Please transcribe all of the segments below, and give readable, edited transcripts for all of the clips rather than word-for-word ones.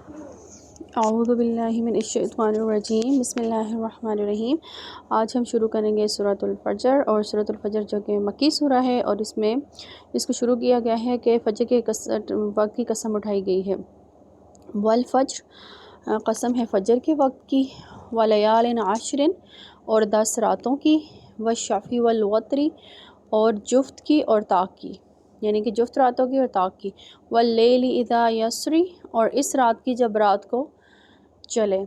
اعوذ باللہ من الشیطان الرجیم، بسم اللہ الرحمن الرحیم۔ آج ہم شروع کریں گے سورۃ الفجر، اور سورۃ الفجر جو کہ مکی سورہ ہے، اور اس کو شروع کیا گیا ہے کہ فجر کے وقت کی قسم اٹھائی گئی ہے۔ والفجر، قسم ہے فجر کے وقت کی، ولیال عشر، اور 10 راتوں کی، والشفع والوتر، اور جفت کی اور طاق کی، یعنی کہ جفت راتوں کی اور طاق کی، واللیل اذا یسری، اور اس رات کی جب رات کو چلے۔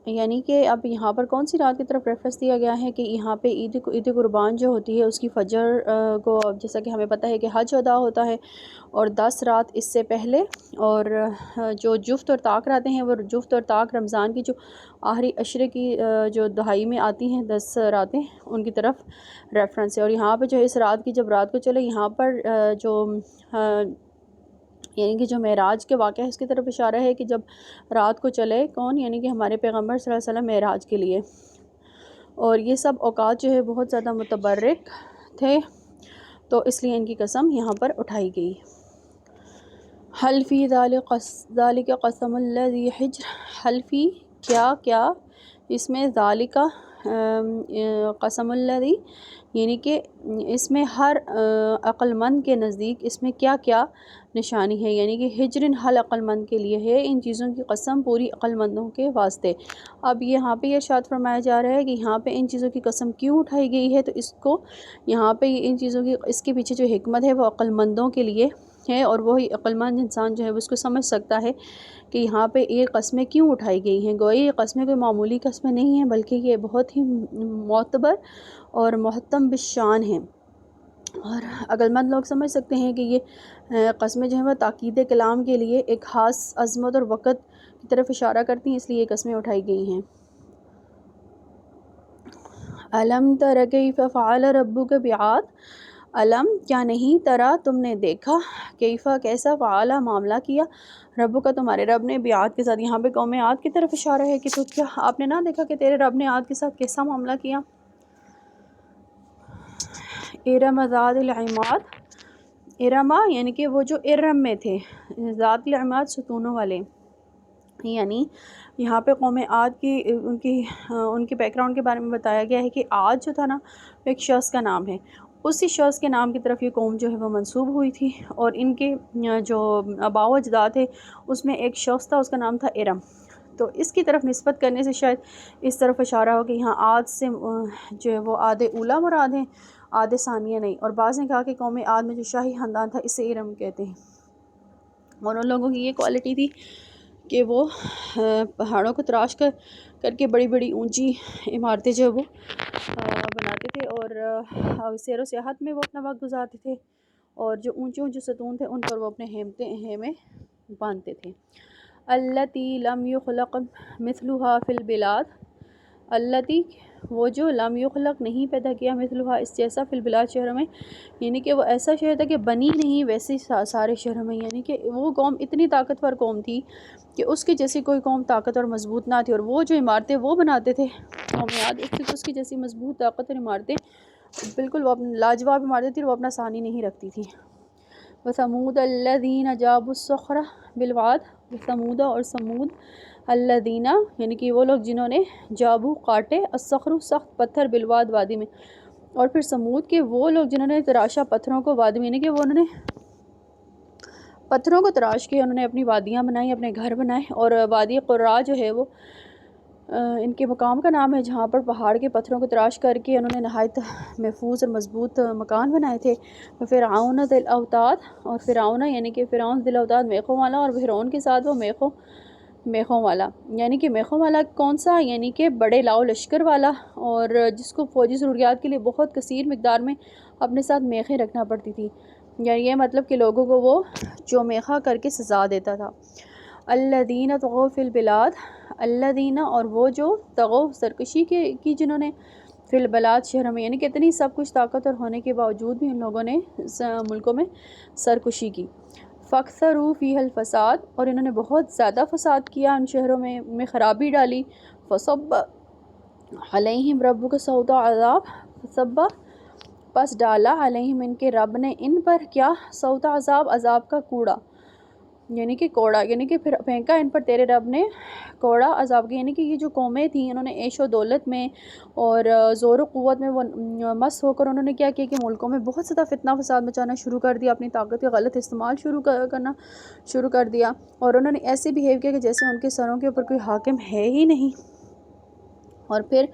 یعنی کہ اب یہاں پر کون سی رات کی طرف ریفرنس دیا گیا ہے کہ یہاں پہ عید قربان جو ہوتی ہے اس کی فجر کو، جیسا کہ ہمیں پتہ ہے کہ حج ادا ہوتا ہے، اور 10 رات اس سے پہلے، اور جو جفت اور طاق راتیں ہیں وہ جفت اور طاق رمضان کی جو آخری عشرے کی جو دہائی میں آتی ہیں 10 راتیں، ان کی طرف ریفرنس ہے۔ اور یہاں پہ جو اس رات کی جب رات کو چلے، یہاں پر یعنی کہ جو معراج کے واقعہ ہے اس کی طرف اشارہ ہے کہ جب رات کو چلے کون، یعنی کہ ہمارے پیغمبر صلی اللہ علیہ وسلم معراج کے لیے، اور یہ سب اوقات جو ہے بہت زیادہ متبرک تھے، تو اس لیے ان کی قسم یہاں پر اٹھائی گئی۔ حل فی ذالک قسم الذی حجر، حل فی کیا اس میں ذالک قسم الذی، یعنی کہ اس میں ہر عقل مند کے نزدیک اس میں کیا نشانی ہے، یعنی کہ ہجر ہر عقل مند کے لیے ہے، ان چیزوں کی قسم پوری عقل مندوں کے واسطے۔ اب یہاں پہ یہ ارشاد فرمایا جا رہا ہے کہ یہاں پہ ان چیزوں کی قسم کیوں اٹھائی گئی ہے، تو اس کو یہاں پہ ان چیزوں کی، اس کے پیچھے جو حکمت ہے وہ عقل مندوں کے لیے ہے، اور وہی عقل مند انسان جو ہے وہ اس کو سمجھ سکتا ہے کہ یہاں پہ یہ قسمیں کیوں اٹھائی گئی ہیں۔ گویا یہ قسمیں کوئی معمولی قسمیں نہیں ہیں، بلکہ یہ بہت ہی معتبر اور محتم بالشان ہیں، اور عقل مند لوگ سمجھ سکتے ہیں کہ یہ قسمیں جو ہیں وہ تاکید کلام کے لیے ایک خاص عظمت اور وقت کی طرف اشارہ کرتی ہیں، اس لیے یہ قسمیں اٹھائی گئی ہیں۔ الم تر کیف فعل ربک بعاد، علم کیا نہیں، ترا تم نے دیکھا، کیفا کیسا، فعال معاملہ کیا، ربو کا تمہارے رب نے، بعاد کے ساتھ، یہاں پہ قوم عاد کی طرف اشارہ ہے کہ تو کیا آپ نے نہ دیکھا کہ تیرے رب نے عاد کے ساتھ کیسا معاملہ کیا۔ ارم ذات العماد، ارما یعنی کہ وہ جو ارم میں تھے، ذات العماد ستونوں والے، یعنی یہاں پہ قوم عاد کی ان کی بیک گراؤنڈ کے بارے میں بتایا گیا ہے کہ عاد جو تھا نا وہ ایک شخص کا نام ہے، اسی شخص کے نام کی طرف یہ قوم جو ہے وہ منسوب ہوئی تھی، اور ان کے جو آباء و اجداد تھے اس میں ایک شخص تھا، اس کا نام تھا ارم، تو اس کی طرف نسبت کرنے سے شاید اس طرف اشارہ ہو کہ یہاں عاد سے جو ہے وہ عاد اولا مراد ہیں، عاد ثانیہ نہیں۔ اور بعض نے کہا کہ قوم عاد میں جو شاہی خاندان تھا اسے ارم کہتے ہیں، اور ان لوگوں کی یہ کوالٹی تھی کہ وہ پہاڑوں کو تراش کر کے بڑی بڑی اونچی عمارتیں جو وہ بناتے تھے، اور سیر و سیاحت میں وہ اپنا وقت گزارتے تھے، اور جو اونچے ستون تھے ان پر وہ اپنے خیمے باندھتے تھے۔ التی لم یخلق مثلها فی البلاد، التی وہ جو لم یخلق نہیں پیدا کیا، مثلها اس جیسا، فی البلاد شہروں میں، یعنی کہ وہ ایسا شہر تھا کہ بنی نہیں ویسے سارے شہروں میں، یعنی کہ وہ قوم اتنی طاقتور قوم تھی کہ اس کی جیسی کوئی قوم طاقت اور مضبوط نہ تھی، اور وہ جو عمارتیں وہ بناتے تھے قوم عاد، اس کی جیسی مضبوط طاقت اور عمارتیں بالکل وہ لاجواب عمارتیں تھی، وہ اپنا ثانی نہیں رکھتی تھی۔ وثمود الذین جابوا الصخر بالواد، ثمود اور سمود، الذین یعنی کہ وہ لوگ جنہوں نے جابو کاٹے، الصخر سخت پتھر، بالواد وادی میں، اور پھر سمود کے وہ لوگ جنہوں نے تراشا پتھروں کو وادی میں، یعنی کہ وہ انہوں نے پتھروں کو تراش کے انہوں نے اپنی وادیاں بنائی، اپنے گھر بنائے، اور وادی قرا جو ہے وہ ان کے مقام کا نام ہے جہاں پر پہاڑ کے پتھروں کو تراش کر کے انہوں نے نہایت محفوظ اور مضبوط مکان بنائے تھے۔ فرعون ذی الاوتاد، اور فرعون یعنی کہ فرعون ذی الاوتاد میخوں والا، اور فرعون کے ساتھ وہ میخوں والا، یعنی کہ میخوں والا کون سا، یعنی کہ بڑے لاؤ لشکر والا، اور جس کو فوجی ضروریات کے لیے بہت کثیر مقدار میں اپنے ساتھ میخیں رکھنا پڑتی تھی، یعنی یہ مطلب کہ لوگوں کو وہ جو میخہ کر کے سزا دیتا تھا۔ الذین طغوا فی البلاد، الذین اور وہ جو طغوا سرکشی کی جنہوں نے، فی البلاد شہروں میں، یعنی کہ اتنی سب کچھ طاقت اور ہونے کے باوجود بھی ان لوگوں نے ملکوں میں سرکشی کی۔ فاکثروا فیہا الفساد، اور انہوں نے بہت زیادہ فساد کیا ان شہروں میں خرابی ڈالی۔ فصب علیہم ربک سوط عذاب، فصب پس ڈالا، علیہم ان کے رب نے ان پر کیا، سوط عذاب کا کوڑا، یعنی کہ کوڑا، یعنی کہ پھر پھینکا ان پر تیرے رب نے کوڑا عذاب کی، یعنی کہ یہ جو قومیں تھیں انہوں نے عیش و دولت میں اور زور و قوت میں وہ مست ہو کر انہوں نے کیا کیا کہ ملکوں میں بہت زیادہ فتنہ فساد مچانا شروع کر دیا، اپنی طاقت کا غلط استعمال کرنا شروع کر دیا، اور انہوں نے ایسے بیہیو کیا کہ جیسے ان کے سروں کے اوپر کوئی حاکم ہے ہی نہیں، اور پھر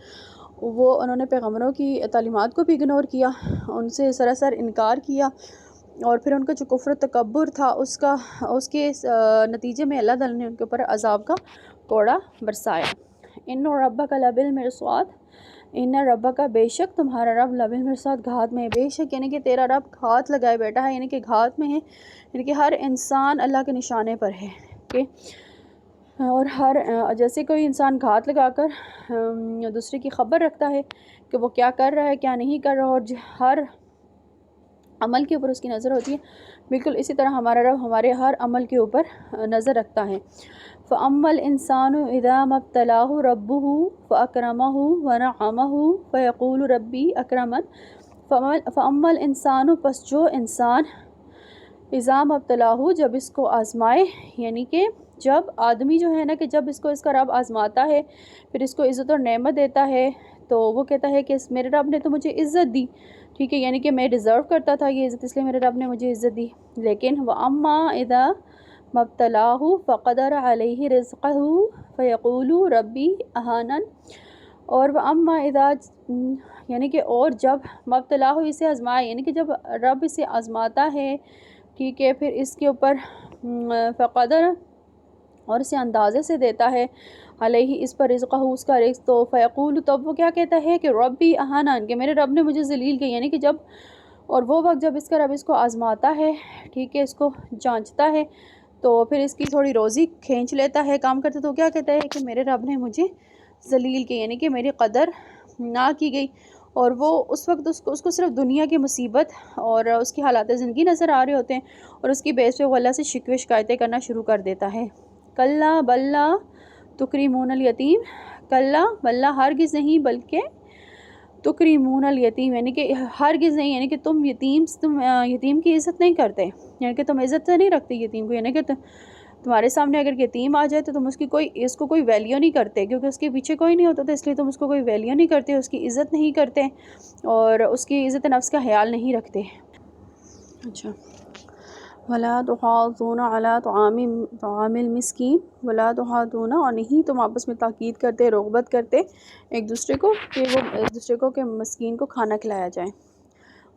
وہ انہوں نے پیغمبروں کی تعلیمات کو بھی اگنور کیا، ان سے سراسر انکار کیا، اور پھر ان کا جو کفر و تکبر تھا اس کے نتیجے میں اللہ تعالیٰ نے ان کے اوپر عذاب کا کوڑا برسایا۔ ان ربک لبالمرصاد، ان ربک بے شک تمہارا رب لبالمرصاد گھات میں ہے، بے شک یعنی کہ تیرا رب گھات لگائے بیٹھا ہے، یعنی کہ گھات میں ہے، یعنی کہ ہر انسان اللہ کے نشانے پر ہے کہ اور جیسے کوئی انسان گھات لگا کر دوسرے کی خبر رکھتا ہے کہ وہ کیا کر رہا ہے کیا نہیں کر رہا، اور ہر عمل کے اوپر اس کی نظر ہوتی ہے، بالکل اسی طرح ہمارا رب ہمارے ہر عمل کے اوپر نظر رکھتا ہے۔ فَأَمَّا الْإِنسَانُ إِذَا مَا ابْتَلَاهُ رَبُّهُ فَأَكْرَمَهُ وَنَعَّمَهُ فَيَقُولُ رَبِّي أَكْرَمَنِ فَأَمَّا الْإِنسَانُ پس جو انسان اِذَا مَا ابْتَلَاهُ جب اس کو آزمائے، یعنی کہ جب آدمی جو ہے نا کہ جب اس کو اس کا رب آزماتا ہے پھر اس کو عزت اور نعمت دیتا ہے تو وہ کہتا ہے کہ میرے رب نے تو مجھے عزت دی، ٹھیک ہے، یعنی کہ میں ڈیزرو کرتا تھا یہ عزت، اس لیے میرے رب نے مجھے عزت دی، لیکن وَأَمَّا إِذَا مَا ابْتَلَاهُ فَقَدَرَ عَلَيْهِ رِزْقَهُ فَيَقُولُ رَبِّي أَهَانَنِ، اور وَأَمَّا إِذَا یعنی کہ اور جب مَا ابْتَلَاهُ اسے آزمائے، یعنی کہ جب رب اسے آزماتا ہے، ٹھیک ہے، پھر اس کے اوپر فقدر اور اسے اندازے سے دیتا ہے، علیہ اس پر رزقہ اس کا رزق، تو فیقول تب وہ کیا کہتا ہے کہ ربی اہانن کہ میرے رب نے مجھے ذلیل کیا، یعنی کہ جب اور وہ وقت جب اس کا رب اس کو آزماتا ہے، ٹھیک ہے، اس کو جانچتا ہے تو پھر اس کی تھوڑی روزی کھینچ لیتا ہے کام کرتے، تو کیا کہتا ہے کہ میرے رب نے مجھے ذلیل کیا، یعنی کہ میری قدر نہ کی گئی، اور وہ اس وقت اس کو صرف دنیا کی مصیبت اور اس کی حالات زندگی نظر آ رہے ہوتے ہیں، اور اس کی بیس پہ وہ اللہ سے شکوے شکایتیں کرنا شروع کر دیتا ہے۔ کلا بلا تکریمون الیتیم، کلا بلا ہرگز نہیں بلکہ تکریمون الیتیم یعنی کہ ہرگز نہیں، یعنی کہ تم یتیم کی عزت نہیں کرتے، یعنی کہ تم عزت سے نہیں رکھتے یتیم کو، یعنی کہ تمہارے سامنے اگر یتیم آ جائے تو تم اس کو کوئی ویلیو نہیں کرتے، کیونکہ اس کے پیچھے کوئی نہیں ہوتا تو اس لیے تم اس کو کوئی ویلیو نہیں کرتے، اس کی عزت نہیں کرتے اور اس کی عزت نفس کا خیال نہیں رکھتے۔ اچھا، وَلَا تُحَاضُّونَ عَلَىٰ طَعَامِ الْمِسْكِينِ، وَلَا تُحَاضُّونَ اور نہیں تم آپس میں تاکید کرتے، رغبت کرتے ایک دوسرے کو کہ وہ ایک دوسرے کو کہ مسکین کو کھانا کھلایا جائے۔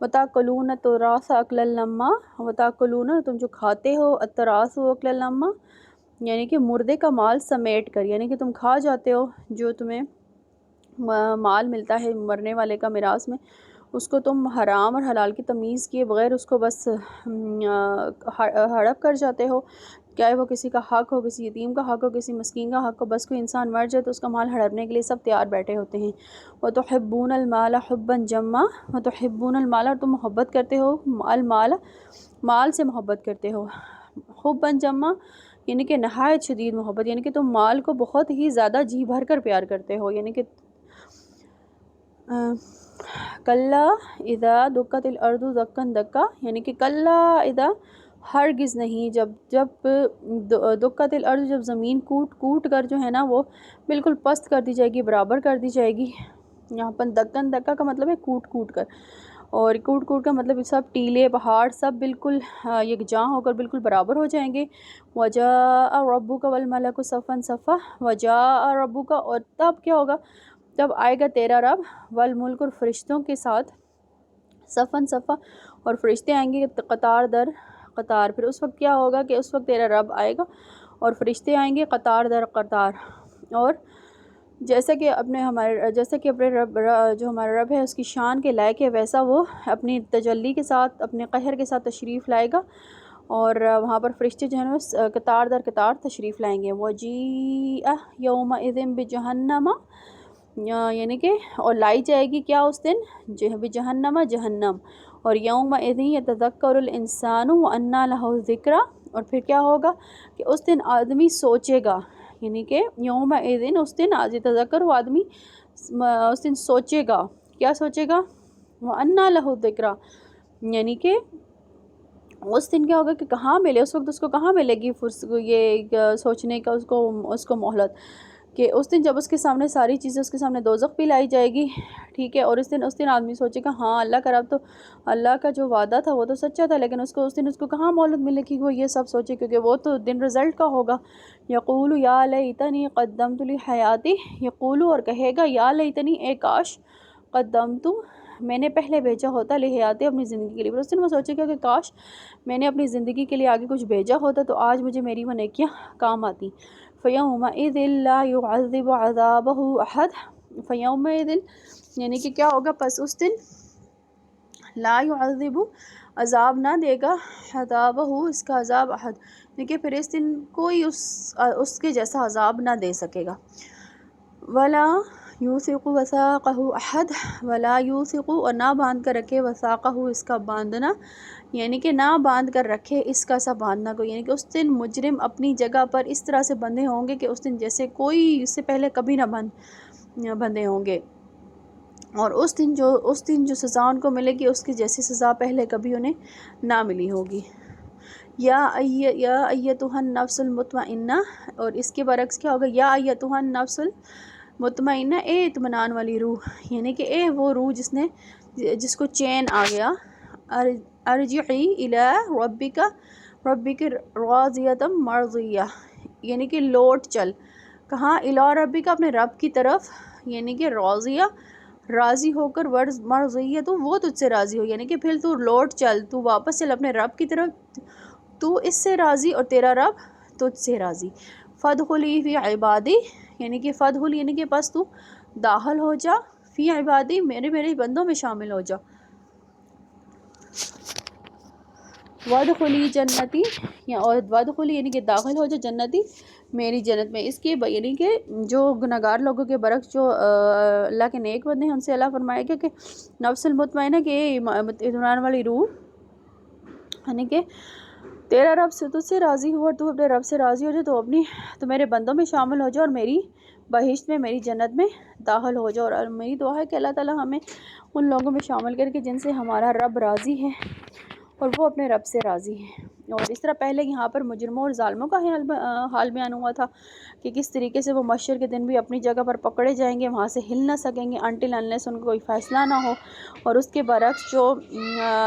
وَتَأْكُلُونَ التُّرَاثَ أَكْلًا لَمًّا، وَتَأْكُلُونَ تم جو کھاتے ہو التُّرَاثَ أَكْلًا لَمًّا یعنی کہ مردے کا مال سمیٹ کر، یعنی کہ تم کھا جاتے ہو جو تمہیں مال ملتا ہے مرنے والے کا میراث میں، اس کو تم حرام اور حلال کی تمیز کیے بغیر اس کو بس ہڑپ کر جاتے ہو، چاہے وہ کسی کا حق ہو، کسی یتیم کا حق ہو، کسی مسکین کا حق ہو، بس کوئی انسان مر جائے تو اس کا مال ہڑپنے کے لیے سب تیار بیٹھے ہوتے ہیں۔ وَتُحِبُّونَ الْمَالَ حُبًّا جَمًّا، وَتُحِبُّونَ الْمَالَ اور تم محبت کرتے ہو مال سے محبت کرتے ہو، حُبًّا جَمًّا یعنی کہ نہایت شدید محبت، یعنی کہ تم مال کو بہت ہی زیادہ جی بھر کر پیار کرتے ہو، یعنی کہ کلا اذا دکت الارض دکا دکا یعنی کہ کلا اذا ہرگز نہیں جب دکت الارض جب زمین کوٹ کر جو ہے نا وہ بالکل پست کر دی جائے گی، برابر کر دی جائے گی، یہاں پر دکن دکا کا مطلب ہے کوٹ کر، اور کوٹ کا مطلب سب ٹیلے پہاڑ سب بالکل یکجاں ہو کر بالکل برابر ہو جائیں گے۔ وجاء ربک والملک صفا صفا، وجاء ربک اور تب کیا ہوگا، تب آئے گا تیرا رب والملک اور فرشتوں کے ساتھ، صفاً صفا اور فرشتے آئیں گے قطار در قطار، پھر اس وقت کیا ہوگا کہ اس وقت تیرا رب آئے گا اور فرشتے آئیں گے قطار در قطار، اور جیسا کہ اپنے رب جو ہمارا رب ہے اس کی شان کے لائق ہے ویسا وہ اپنی تجلی کے ساتھ اپنے قہر کے ساتھ تشریف لائے گا، اور وہاں پر فرشتے جو ہیں قطار در قطار تشریف لائیں گے۔ وَجِیءَ یَوْمَئِذٍ بِجَہَنَّمَ یعنی کہ اور لائی جائے گی کیا اس دن، بجہنم جہنم، اور یومئذ یتذکر الانسان وانیٰ لہ الذکریٰ اور پھر کیا ہوگا کہ اس دن آدمی سوچے گا، یعنی کہ یومئذ اس دن یتذکر وہ آدمی اس دن سوچے گا، کیا سوچے گا، وانیٰ لہ الذکریٰ یعنی کہ اس دن کیا ہوگا کہ کہاں ملے، اس وقت اس کو کہاں ملے گی یہ سوچنے کا اس کو مہلت، کہ اس دن جب اس کے سامنے ساری چیزیں اس کے سامنے دوزخ بھی لائی جائے گی، ٹھیک ہے، اور اس دن آدمی سوچے گا ہاں اللہ کا رب تو اللہ کا جو وعدہ تھا وہ تو سچا تھا، لیکن اس دن اس کو کہاں مہلت ملے گی وہ یہ سب سوچے، کیونکہ وہ تو دن رزلٹ کا ہوگا۔ یقول یا لیتنی قدمت لحیاتی، یقول اور کہے گا یا لیتنی اے کاش، قدمت میں نے پہلے بھیجا ہوتا لحیاتی اپنی زندگی کے لیے، اس دن وہ سوچے گا کہ کاش میں نے اپنی زندگی کے لیے آگے کچھ بھیجا ہوتا تو آج مجھے میری وہ نیکیاں کام آتی۔ فَيَوْمَئِذٍ لَا يُعَذِّبُ عَذَابَهُ أَحَدٌ، فَيَوْمَئِذٍ یعنی کہ کیا ہوگا، پس اس دن لا يعذب عذاب نہ دے گا، عذابہ اس کا عذاب احد، دیکھیے پھر اس دن کوئی اس کے جیسا عذاب نہ دے سکے گا۔ ولا یوثق وثاقہ احد، ولا یوثق اور نہ باندھ کر رکھے وثاقہ اس کا باندھنا، یعنی کہ نہ باندھ کر رکھے اس کا سا باندھنا کو، یعنی کہ اس دن مجرم اپنی جگہ پر اس طرح سے بندھے ہوں گے کہ اس دن جیسے کوئی اس سے پہلے کبھی نہ بندھے ہوں گے، اور اس دن جو سزا ان کو ملے گی اس کی جیسی سزا پہلے کبھی انہیں نہ ملی ہوگی۔ یا ایتھا النفس المطمئنہ، اور اس کے برعکس کیا ہوگا، یا ایتھا النفس المطمئنہ، اے اطمینان والی روح، یعنی کہ اے وہ روح جس کو چین آ گیا، ارجعی الی ربک راضیۃ مرضیہ، یعنی کہ لوٹ چل، کہاں، الی ربک اپنے رب کی طرف، یعنی کہ راضیہ راضی ہو کر، مرضیہ تو وہ تجھ سے راضی ہو، یعنی کہ پھر تو لوٹ چل، تو واپس چل اپنے رب کی طرف، تو اس سے راضی اور تیرا رب تجھ سے راضی۔ فادخلی فی عبادی، یعنی کہ فادخل یعنی کہ پس تو داخل ہو جا، فی عبادی میرے بندوں میں شامل ہو جا، وادخلی جنتی، اور وادخلی یعنی کہ داخل ہو جا جنتی میری جنت میں۔ اس کے یعنی کہ جو گناہگار لوگوں کے برعکس جو اللہ کے نیک بندے ہیں ان سے اللہ فرمائے گا کہ نفس المطمئنہ کہ اطمینان والی روح، یعنی کہ تیرا رب سے تجھ سے راضی ہو اور تو اپنے رب سے راضی ہو جائے، تو میرے بندوں میں شامل ہو جاؤ اور میری بہشت میں، میری جنت میں داخل ہو جاؤ۔ اور میری دعا ہے کہ اللہ تعالیٰ ہمیں ان لوگوں میں شامل کر کے جن سے ہمارا رب راضی ہے اور وہ اپنے رب سے راضی ہے۔ اور اس طرح پہلے یہاں پر مجرموں اور ظالموں کا حال بیان ہوا تھا کہ کس طریقے سے وہ محشر کے دن بھی اپنی جگہ پر پکڑے جائیں گے، وہاں سے ہل نہ سکیں گے until unless ان کو کوئی فیصلہ نہ ہو، اور اس کے برعکس جو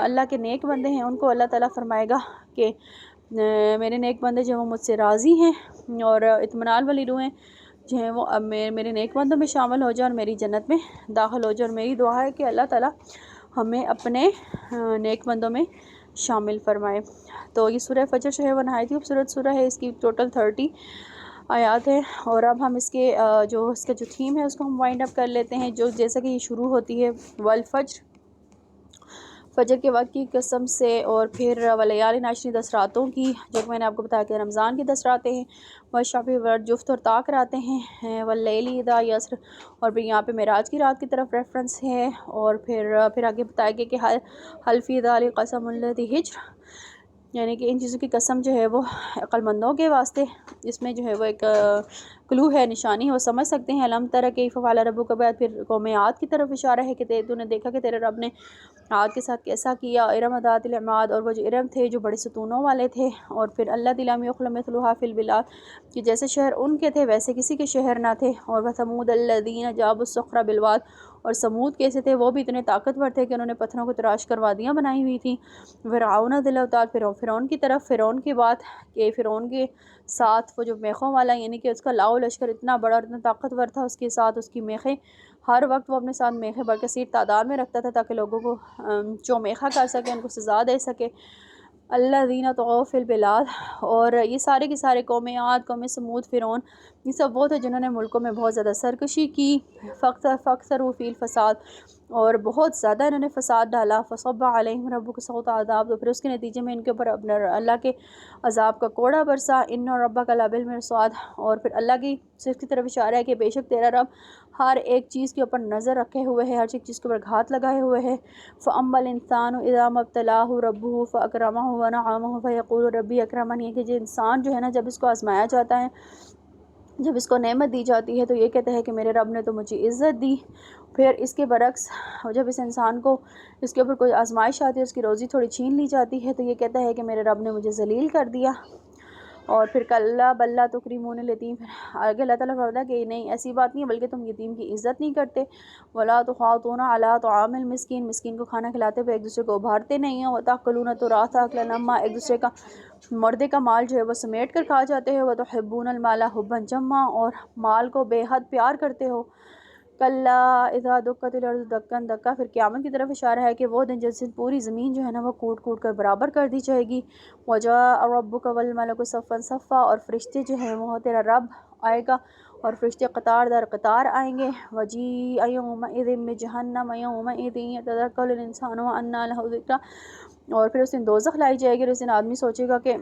اللہ کے نیک بندے ہیں ان کو اللہ تعالیٰ فرمائے گا کہ میرے نیک بندے جو وہ مجھ سے راضی ہیں اور اطمینان والی روحیں جو ہیں وہ اب میرے نیک بندوں میں شامل ہو جائیں اور میری جنت میں داخل ہو جائیں۔ اور میری دعا ہے کہ اللہ تعالیٰ ہمیں اپنے نیک بندوں میں شامل فرمائے۔ تو یہ سورہ فجر جو ہے وہ نہایت ہی خوبصورت سورہ ہے، اس کی ٹوٹل 30 آیات ہے، اور اب ہم اس کا جو تھیم ہے اس کو ہم وائنڈ اپ کر لیتے ہیں، جو جیسا کہ یہ شروع ہوتی ہے والفجر، فجر کے وقت کی قسم سے، اور پھر ولیال عشر 10 راتوں کی، جو کہ میں نے آپ کو بتایا کہ رمضان کی 10 راتیں ہیں، والشفع جفت اور طاق راتیں ہیں، واللیل اذا یسر، اور پھر یہاں پہ معراج کی رات کی طرف ریفرنس ہے، اور پھر آگے بتایا گیا کہ حل فی ذلک قسم الذی حجر، یعنی کہ ان چیزوں کی قسم جو ہے وہ عقل مندوں کے واسطے، اس میں جو ہے وہ ایک کلو ہے، نشانی ہے، وہ سمجھ سکتے ہیں۔ الم تر کیف فعل ربک، بعد پھر قوم عاد کی طرف اشارہ ہے کہ تو نے دیکھا کہ تیرے رب نے عاد کے ساتھ کیسا کیا، ارم ذات العماد، اور وہ جو ارم تھے جو بڑے ستونوں والے تھے، اور پھر اللہ لم یخلق مثلھا فی البلاد، کہ جیسے شہر ان کے تھے ویسے کسی کے شہر نہ تھے، اور وثمود الذین جابوا الصخر بالواد، اور سمود کیسے تھے، وہ بھی اتنے طاقتور تھے کہ انہوں نے پتھروں کو تراش کر وادیاں بنائی ہوئی تھیں۔ فرعون ذی الاوتاد، فرعون کی طرف، فرعون کی بات کہ فرعون کے ساتھ وہ جو میخوں والا، یعنی کہ اس کا لاؤ لشکر اتنا بڑا اور اتنا طاقتور تھا، اس کے ساتھ اس کی میخیں، ہر وقت وہ اپنے ساتھ میخیں برکثیر تعداد میں رکھتا تھا تاکہ لوگوں کو چومیخا کر سکے، ان کو سزا دے سکے۔ الذین طغوا فی البلاد، اور یہ سارے کے سارے قوم عاد، قوم سمود، فرعون، یہ سب وہ تھے جنہوں نے ملکوں میں بہت زیادہ سرکشی کی، فاکثروا فی الفساد، اور بہت زیادہ انہوں نے فساد ڈالا۔ فصب علیہم ربک سوط عذاب، تو پھر اس کے نتیجے میں ان کے اوپر اپنا اللہ کے عذاب کا کوڑا برسا۔ ان ربک لبالمرصاد، اور پھر اللہ کی صرف کی طرف اشارہ ہے کہ بے شک تیرا رب ہر ایک چیز کے اوپر نظر رکھے ہوئے ہے، ہر ایک چیز کے اوپر گھات لگائے ہوئے ہے۔ فَأَمَّا الْإِنسَانُ إِذَا مَا ابْتَلَاهُ رَبُّهُ فَأَكْرَمَهُ وَنَعَمَهُ فَيَقُولُ رَبِّي أَكْرَمَنِ، کہ جو انسان جو ہے نا جب اس کو آزمایا جاتا ہے جب اس کو نعمت دی جاتی ہے تو یہ کہتا ہے کہ میرے رب نے تو مجھے عزت دی. پھر اس کے برعکس جب اس انسان کو اس کے اوپر کوئی آزمائش آتی ہے، اس کی روزی تھوڑی چھین لی جاتی ہے، تو یہ کہتا ہے کہ میرے رب نے مجھے ذلیل کر دیا. اور پھر کلا بلا تکریمون الیتیم، آگے اللہ تعالیٰ فرماتا ہے کہ نہیں ایسی بات نہیں ہے، بلکہ تم یتیم کی عزت نہیں کرتے. ولا تحاضون علی طعام المسکین، مسکین کو کھانا کھلاتے ہوئے ایک دوسرے کو ابھارتے نہیں ہیں. وتأکلون التراث اکلا لما، ایک دوسرے کا مردے کا مال جو ہے وہ سمیٹ کر کھا جاتے ہیں. وتحبون المال حبا جما، اور مال کو بے حد پیار کرتے ہو. کلا اذا دکت الارض دکا دکا، پھر قیامت کی طرف اشارہ ہے کہ وہ دن جس دن پوری زمین جو ہے نا وہ کوٹ کوٹ کر برابر کر دی جائے گی. وجاء ربک والملک صفا صفا، اور فرشتے جو ہیں وہ تیرا رب آئے گا اور فرشتے قطار در قطار آئیں گے. وجیء یومئذ بجہنم یومئذ یتذکر الانسان وانى له ذکریٰ، اور پھر اس دن دوزخ لائی جائے گی، اور اس دن آدمی سوچے گا کہ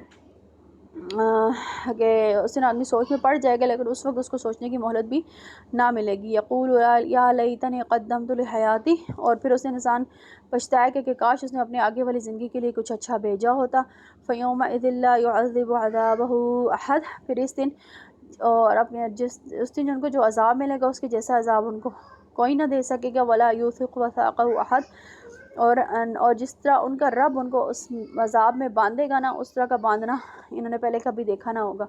اس دن آدمی سوچ میں پڑ جائے گا، لیکن اس وقت اس کو سوچنے کی مہلت بھی نہ ملے گی. یقول یا لیتنی قدمت لحیاتی، اور پھر اس دن انسان پچھتائے گا کہ کاش اس نے اپنے آگے والی زندگی کے لیے کچھ اچھا بھیجا ہوتا. فیومئذ لا یعذب عذابہ احد، پھر اس دن اور اپنے اس دن ان کو جو عذاب ملے گا اس کے جیسا عذاب ان کو کوئی نہ دے سکے گا. ولا یوثق وثاقہ احد، اور جس طرح ان کا رب ان کو اس عذاب میں باندھے گا نا، اس طرح کا باندھنا انہوں نے پہلے کبھی دیکھا نہ ہوگا.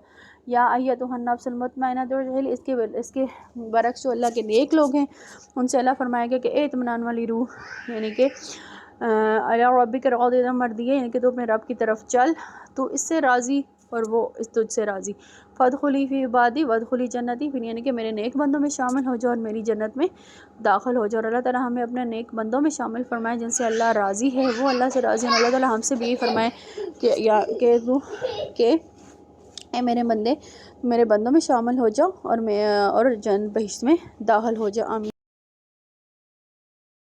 یا ایتھا النفس المطمئنہ ارجعی، اس کے برعکس جو اللہ کے نیک لوگ ہیں ان سے اللہ فرمائے گا کہ اے اطمینان والی روح، یعنی کہ الی ربک راضیہ مرضیہ، یعنی کہ تو اپنے رب کی طرف چل، تو اس سے راضی اور وہ اس تجھ سے راضی. فادخلی فی عبادی وادخلی جنتی، پھر یعنی کہ میرے نیک بندوں میں شامل ہو جاؤ اور میری جنت میں داخل ہو جاؤ. اور اللہ تعالیٰ ہمیں اپنے نیک بندوں میں شامل فرمائے جن سے اللہ راضی ہے، وہ اللہ سے راضی ہیں. اللہ تعالیٰ ہم سے بھی یہ فرمائے کہ اے میرے بندے، میرے بندوں میں شامل ہو جاؤ اور بہشت میں داخل ہو جاؤ. آمین.